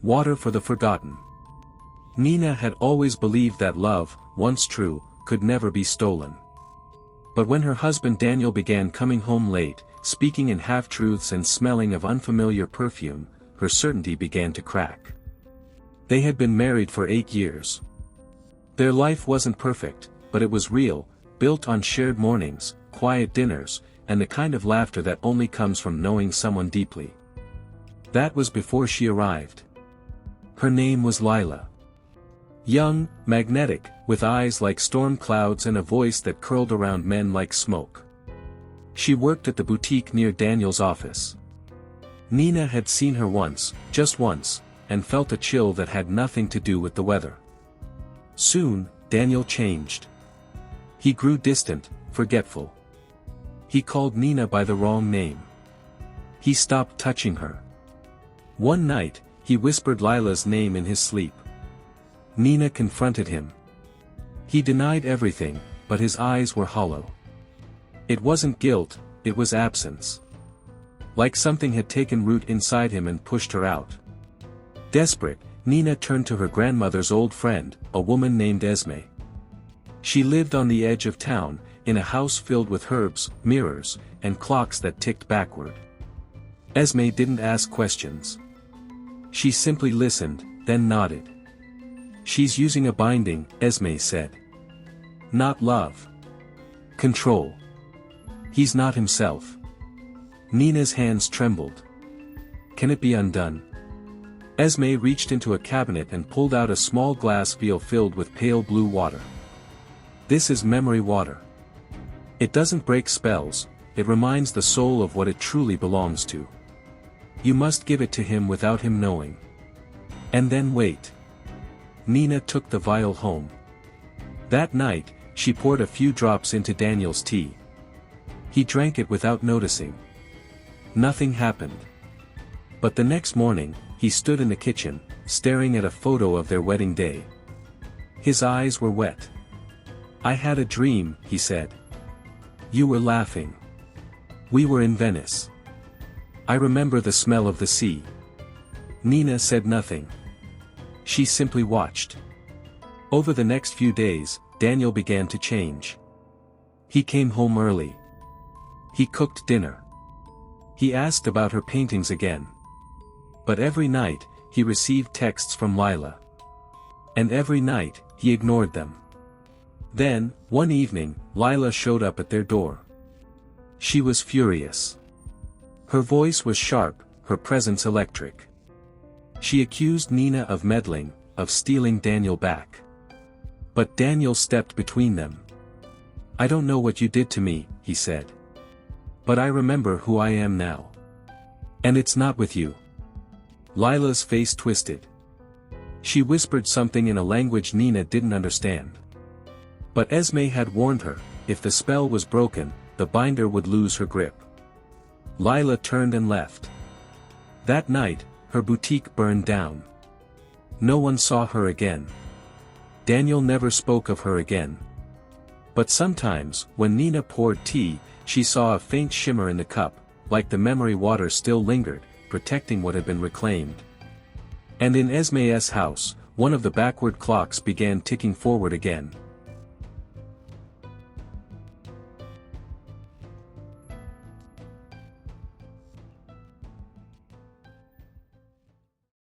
Water for the forgotten. Nina had always believed that love, once true, could never be stolen. But when her husband Daniel began coming home late, speaking in half-truths and smelling of unfamiliar perfume, her certainty began to crack. They had been married for 8 years. Their life wasn't perfect, but it was real, built on shared mornings, quiet dinners, and the kind of laughter that only comes from knowing someone deeply. That was before she arrived. Her name was Lila. Young, magnetic, with eyes like storm clouds and a voice that curled around men like smoke. She worked at the boutique near Daniel's office. Nina had seen her once, just once, and felt a chill that had nothing to do with the weather. Soon, Daniel changed. He grew distant, forgetful. He called Nina by the wrong name. He stopped touching her. One night, he whispered Lila's name in his sleep. Nina confronted him. He denied everything, but his eyes were hollow. It wasn't guilt, it was absence. Like something had taken root inside him and pushed her out. Desperate, Nina turned to her grandmother's old friend, a woman named Esme. She lived on the edge of town, in a house filled with herbs, mirrors, and clocks that ticked backward. Esme didn't ask questions. She simply listened, then nodded. "She's using a binding," Esme said. "Not love. Control. He's not himself." Nina's hands trembled. "Can it be undone?" Esme reached into a cabinet and pulled out a small glass vial filled with pale blue water. "This is memory water. It doesn't break spells, it reminds the soul of what it truly belongs to. You must give it to him without him knowing. And then wait." Nina took the vial home. That night, she poured a few drops into Daniel's tea. He drank it without noticing. Nothing happened. But the next morning, he stood in the kitchen, staring at a photo of their wedding day. His eyes were wet. "I had a dream," he said. "You were laughing. We were in Venice. I remember the smell of the sea." Nina said nothing. She simply watched. Over the next few days, Daniel began to change. He came home early. He cooked dinner. He asked about her paintings again. But every night, he received texts from Lila. And every night, he ignored them. Then, one evening, Lila showed up at their door. She was furious. Her voice was sharp, her presence electric. She accused Nina of meddling, of stealing Daniel back. But Daniel stepped between them. "I don't know what you did to me," he said. "But I remember who I am now. And it's not with you." Lila's face twisted. She whispered something in a language Nina didn't understand. But Esme had warned her, if the spell was broken, the binder would lose her grip. Lila turned and left. That night, her boutique burned down. No one saw her again. Daniel never spoke of her again. But sometimes, when Nina poured tea, she saw a faint shimmer in the cup, like the memory water still lingered, protecting what had been reclaimed. And in Esme's house, one of the backward clocks began ticking forward again.